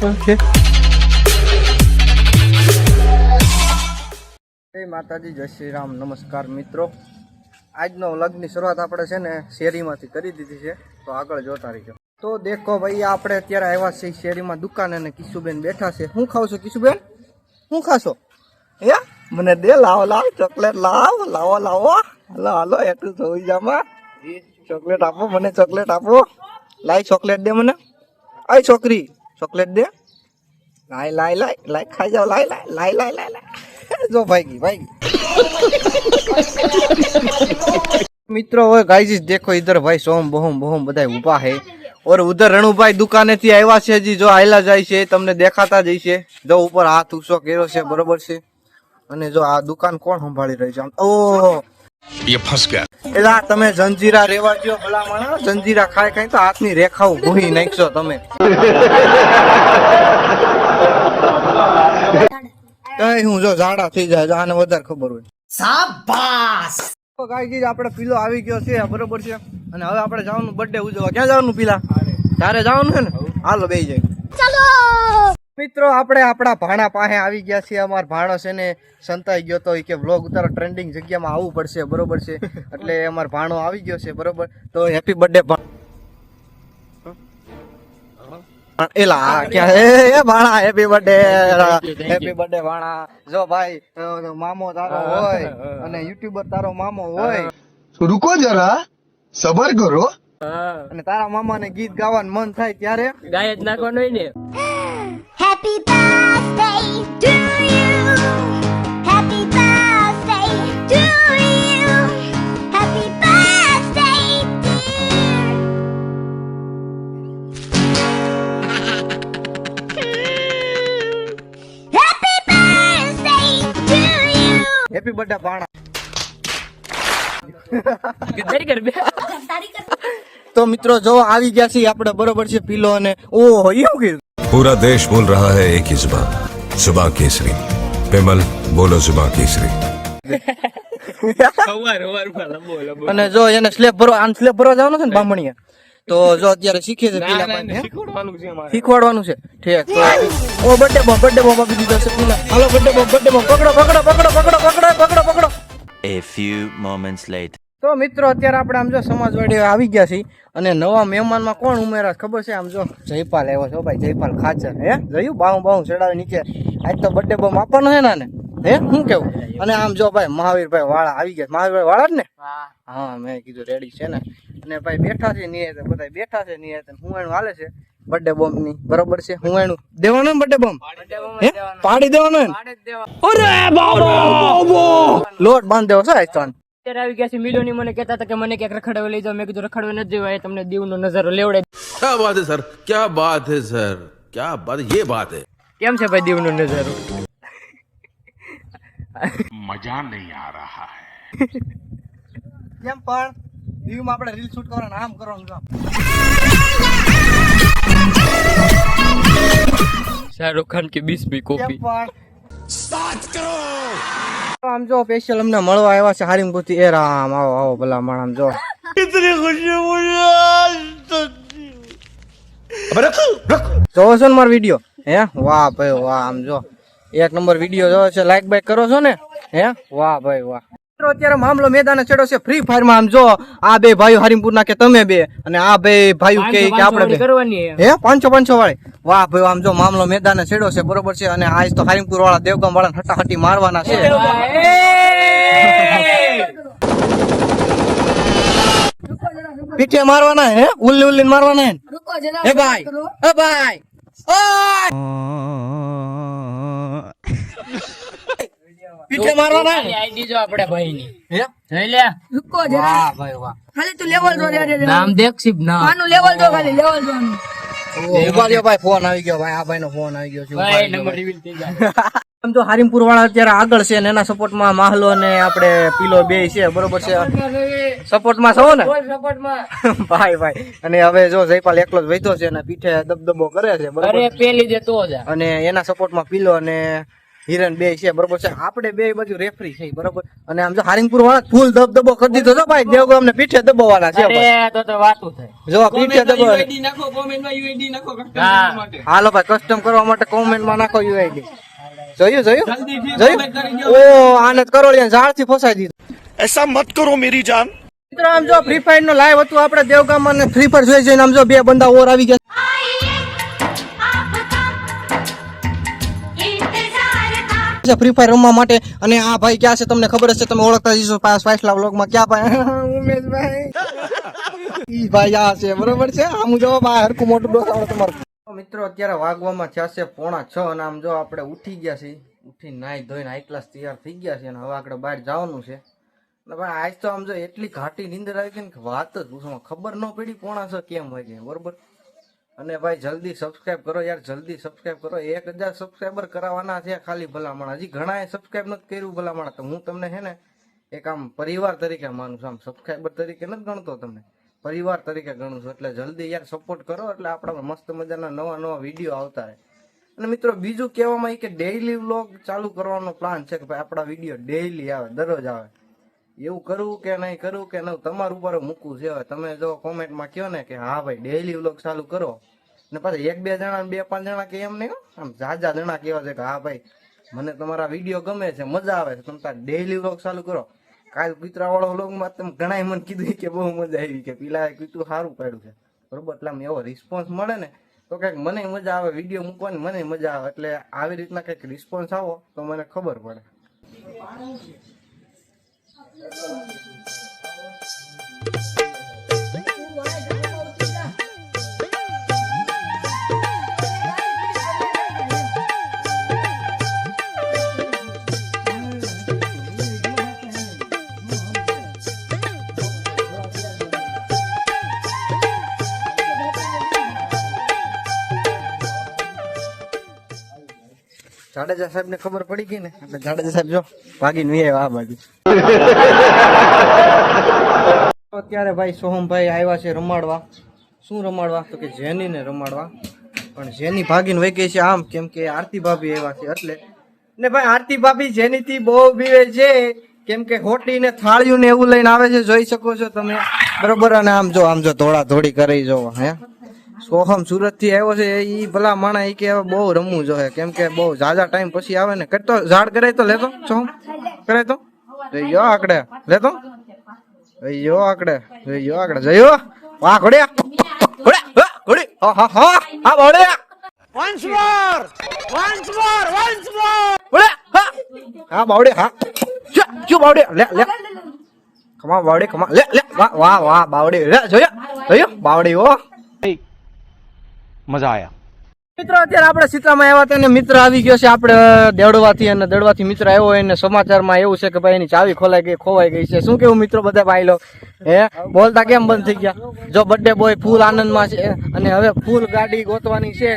Okay જય માતાજી, જય શ્રી રામ, નમસ્કાર મિત્રો. આજનો વ્લોગની શરૂઆત આપણે છે ને શેરીમાંથી કરી દીધી છે, તો આગળ જોતા રહીજો. તો દેખો ભાઈ, આપણે અત્યારે આવ્યા છીએ શેરીમાં દુકાને અને કિશુબેન બેઠા છે. શું ખાવ છો કિશુબેન? શું ખાશો? હે મને દે, લાવો લાવો ચોકલેટ, લાવો લાવો લાવો, હાલો હાલો એટલું જોઈ જામાં ચોકલેટ આપો મને, ચોકલેટ આપો. લાઈ ચોકલેટ દે મને. આય છોકરી ચોકલેટ દે. લાય લાય લાય લાય, ખાઈ જાઓ. લાય લાય લાય લાય લાય લાય. जो भाई भाई मित्रों वो गाइस देखो इधर भाई सोम बहोम बहोम बधाई ऊभा है और उधर रणु भाई दुकाने थी आया छे जी, जो आयला जाय छे तमने देखाता जई छे. जो ऊपर हाथ ऊंचो कर्यो छे, बरोबर छे. અને જો આ દુકાન કોણ સંભાળી રહી છે? ઓહો ये फंस गया. એલા તમે જંજીરા રેવા દો ભલા માણા, જંજીરા ખાય ખાય તો હાથની રેખાઓ ભૂહી નાખશો તમે. કઈ હું જો ઝાડા થઈ જાય, આને વધારે ખબર હોય. શાબાશ. તો ગાઈસ આપણે પીલો આવી ગયો છે, બરોબર છે. અને હવે આપણે જવાનું બર્થડે ઉજવવા. ક્યાં જવાનું પીલા? તારે જવાનું છે ને? હાલો બેહી જાય. ચાલો મિત્રો, આપણે આપણા ભાણા પાસે આવી ગયા છીએ. અમાર ભાણો છે ને સંતાઈ ગયો તો કે વ્લોગ ઉતારો, ટ્રેન્ડિંગ જગ્યામાં આવવું પડશે, બરોબર છે. એટલે અમાર ભાણો આવી ગયો છે, બરોબર. તો હેપી બર્થડે એલા ક્યાં એ ભાણા, હેપી બર્થડે, હેપી બર્થડે ભાણા. જો ભાઈ મામો તારો હોય અને યુટ્યુબર તારો મામો હોય, રૂકો જરા સબર કરો. અને તારા મામાને ગીત ગાવાનું મન થાય ત્યારે ગાય જ નાખવાનું હોય ને. Happy birthday to you. Happy birthday to you. Happy birthday dear. Happy birthday to you. Happy birthday ભાણા. તારી કર બે. તો મિત્રો જો આવી ગયા છીએ આપણે, બરોબર છે. પીલો અને ઓહો એવું કીધું. पूरा देश बोल रहा है एक ही जुबान, जुबान केसरी. पेमल बोलो जुबान केसरी. અને જો એને સ્લેબ ભરો, આન સ્લેબ ભરવા જવાનું છે ને બામણીએ, તો જો અત્યારે શીખે છે પીલા પાસે. શીખવાડવાનું છે. ઠીક. તો ઓ બર્થડે બોમ્બ આપી દીધો છે પીલા. હાલો બર્થડે બોમ્બ પકડો પકડો પકડો પકડો પકડો પકડો. A few moments later. તો મિત્રો અત્યારે આપણે આમ જો સમાજવાડી આવી ગયા છીએ અને નવા મહેમાનમાં કોણ ઉમેરા ખબર છે? આમ જો જયપાલ આવ્યો છો ભાઈ, જયપાલ ખાચર. હે જોયું? બાહું ચડાવી નીચે. આજ તો બર્થડે બોમ્બ આપવાનો છે ને. હે શું કેવું? અને આમ જો ભાઈ મહાવીરભાઈ વાળા આવી ગયા. મહાવીરભાઈ વાળા જ ને? હા મેં કીધું રેડી છે ને. અને ભાઈ બેઠા છે નિયત, બધા બેઠા છે નિયત. હું એનું હાલે છે બર્થડે બોમ્બ ની, બરોબર છે. હું એનું દેવાનું બર્થડે બોમ્બ પાડી દેવાનો ને. લોટ બાંધ દેવો છે આજ તો. અત્યારે આવી ગયા છે મિલોની, મને કહેતા હતા કે મને ક્યાંક રખડાવે લઈ જાઓ. મેં કીધું રખડવે નથી જવાય, તમને દીવનો નજારો લેવડે. क्या बात है सर, क्या बात है सर, क्या बात, ये बात है. કેમ છે ભાઈ દીવનો નજારો? मजा नहीं आ रहा है. કેમ પણ દીવમાં આપણે રીલ શૂટ કરવાનું, આમ કરવાનું કામ. શાહરુખ ખાન की 20 कॉपी. આમ જો સ્પેશિયલ અમને મળવા આવ્યા છે હારીમપુરથી. એ રામ, આવો આવો ભલા માણ. આમ જો જોવો છો ને મારો વિડીયો? હે વાહ ભાઈ વાહ. આમ જો એક નંબર વિડીયો જોવો છે, લાઈક બાઈક કરો છો ને? હે વાહ ભાઈ વાહ. અત્યારે મામલો મેદાને ચડ્યો છે ફ્રી ફાયર માં. આમ જો આ બે ભાઈઓ હારીમપુર ના કે તમે બે, અને આ બે ભાઈઓ કે આપણે બે કરવાની હે 500 વાળી. વાહ ભાઈ આમ જો મામલો મેદાને ચડ્યો છે, બરોબર છે. અને આજ તો હારીમપુર વાળા દેવગામ વાળા હટાહટી મારવાના છે. પીઠે મારવાના હે, ઉલ્લી મારવાના હે. હે ભાઈ, હે ભાઈ, પીઠે મારવાના હે. આઈડી જો આપણે ભાઈની. હે જોઈ લે. રૂકો જરા. વાહ ભાઈ વાહ. ખાલી તું લેવલ જો રે. નામ દેખ શિબ નામ. આનું લેવલ જો, ખાલી લેવલ જો આનું. ઉભા રહ્યો ભાઈ, ફોન આવી ગયો ભાઈ. આ ભાઈ નો ફોન આવી ગયો છે. ભાઈ નંબર રિવીલ થઈ જાય. આમ તો હારીમપુર વાળા અત્યારે આગળ છે ને એના સપોર્ટમાં માહલો ને આપણે પીલો બે છે, બરોબર છે. સપોર્ટમાં છો ને ભાઈ ભાઈ. અને હવે જો જયપાલ એકલો જ વૈધો છે અને પીઠે દબદબો કરે છે, બરોબર. અરે પેલી દે તો જ. અને એના સપોર્ટમાં પીલો અને હિરણ બે છે બરોબર છે, આપણે બે બાજુ રેફરી છે બરોબર. અને આમ જો હારીંગપુર વાળા ફૂલ દબદબો કરી દીધો છો ભાઈ, દેવગામ ને પીઠે દબાવવાના છે ભાઈ. અરે તો વાતું થાય. જો પીઠે દબાવ. હાલો ભાઈ, કસ્ટમ કરવા માટે કોમેન્ટમાં નાખો યુઆઈડી. જોયું ઓ આને કરોડિયા ઝાડથી ફસાઈ દીધું. ऐसा मत करो मेरी जान. મિત્રો આમ જો ફ્રી ફાયર નો લાઈવ હતું આપણે દેવગામમાં, ને ફ્રી ફાયર જોઈ જોઈને આમ જો બે બંદા ઓર આવી ગયા. ફ્રી ફાયર રમવા માટે. અને આ ભાઈ ક્યાં છે તમને ખબર હશે, તમે ઓળખતા જશો પાછલા વ્લોગમાં. ક્યાં ભાઈ? ઉમેશભાઈ. ઈ ભાઈ આ છે બરોબર છે. આમ જો ભાઈ હરકું મોટું ડોસાવડો તમારું. મિત્રો અત્યારે વાગવામાં થયા છે 5:45 અને આમ જો આપણે ઉઠી ગયા છીએ, ઉઠી નાઈ ધોઈને હાઈ ક્લાસ તૈયાર થઈ ગયા છે અને હવે આપણે બહાર જવાનું છે. ને ભાઈ આજ તો આમ જો એટલી ઘાટી નીંદર આવી ગઈ ને કે વાત જ પૂછો, ખબર ન પડી 5:45 કેમ વાગે બરોબર. અને ભાઈ જલ્દી સબસ્ક્રાઇબ કરો યાર, જલ્દી સબસ્ક્રાઇબ કરો. 1000 સબસ્ક્રાઈબર કરાવવાના છે ખાલી ભલામણ. હજી ઘણા સબસ્ક્રાઇબ નથી કર્યું ભલામણ. તો હું તમને છે ને એક આમ પરિવાર તરીકે માનું છું, આમ સબસ્ક્રાઈબર તરીકે નથી ગણતો, તમને પરિવાર તરીકે ગણું છું. એટલે જલ્દી યાર સપોર્ટ કરો, એટલે આપણા મસ્ત મજાના નવા વિડીયો આવતા રહે. અને મિત્રો બીજું કહેવામાં કે ડેઈલી વ્લોગ ચાલુ કરવાનો પ્લાન છે કે ભાઈ આપણા વિડીયો ડેઈલી આવે, દરરોજ આવે. એવું કરવું કે નહીં કરવું કે નહીં તમારા ઉપર મૂકવું છે. હવે તમે જો કોમેન્ટમાં કહો ને કે હા ભાઈ ડેઈલી વ્લોગ ચાલુ કરો, ને પાછા 1-2 જણા 2-5 જણા કે એમ નહીં, આમ જાજા જણા કેવા છે કે હા ભાઈ મને તમારા વિડીયો ગમે છે, મજા આવે છે, તમે તાર ડેઈલી વ્લોગ ચાલુ કરો. કાલ કૂતરા વાળો વ્લોગમાં તમે ઘણા મને કીધું કે બહુ મજા આવી, કે પેલા કીધું સારું પાડ્યું છે બરોબર. એટલે આમ એવો રિસ્પોન્સ મળે ને તો કંઈક મને મજા આવે, વિડીયો મૂકવાની મને મજા આવે. એટલે આવી રીતના કંઈક રિસ્પોન્સ આવો તો મને ખબર પડે. જાડેજા સાહેબ ને ખબર પડી ગઈ ને એટલે જાડેજા સાહેબ જો ભાગીને વી આવ્યા આ બાજુ. અત્યારે ભાઈ સોહમભાઈ આવ્યા છે રમાડવા. શું રમાડવા? તો કે જેની ને રમાડવા. પણ જેની ભાગીને વહી ગઈ છે આમ, કેમ કે આરતી ભાભી આવ્યા છે એટલે. ને ભાઈ આરતી ભાભી જેની થી બહુ બીવે છે, કેમ કે હોટી ને થાળીયું ને એવું લઈને આવે છે, જોઈ શકો છો તમે બરોબર. અને આમ જો ધોળા ધોળી કરી જોવો. હે સોહમ સુરત થી આવ્યો છે, ઈ ભલા માણા ઈ કે બહુ રમવું જોઈએ, કેમ કે બહુ જાજા ટાઈમ પછી આવે ને. કરતો ઝાડ કરે તો લેતો સોહમ કરે તો જઈયો આકડે લેતો જઈયો આકડે જઈયો વાહ ઘોડ્યા ઘોડી હા ઘોડ્યા વન્સ મોર હા બાવડે હા ક્યું બાવડે લે ખમા બાવડે ખમા લે વાહ બાવડે લે જોયો બાવડે ઓ મજા આયા. મિત્રો અત્યારે આપણે સીતામાં આવ્યા હતા ને મિત્ર આવી ગયો છે આપણે દેડવાથી, અને દડવાથી મિત્ર આવ્યો હોય ને સમાચારમાં એવું છે કે ભાઈ એની ચાવી ખોવાઈ ગઈ છે. શું કેવું મિત્રો બધા ભાઈ લો? હે બોલતા કેમ બંધ થઈ ગયા? જો બર્થડે બોય ફૂલ આનંદમાં છે અને હવે ફૂલ ગાડી ગોતવાની છે,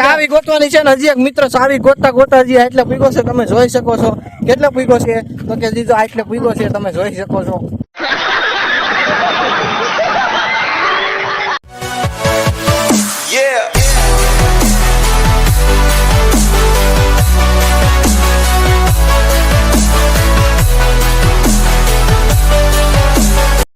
ચાવી ગોતવાની છે ને હજી એક મિત્ર ચાવી ગોતતા હજી એટલે પૂગો છે, તમે જોઈ શકો છો. કેટલો પૂગો છે તો કે દીધો એટલે પૂગો છે, તમે જોઈ શકો છો.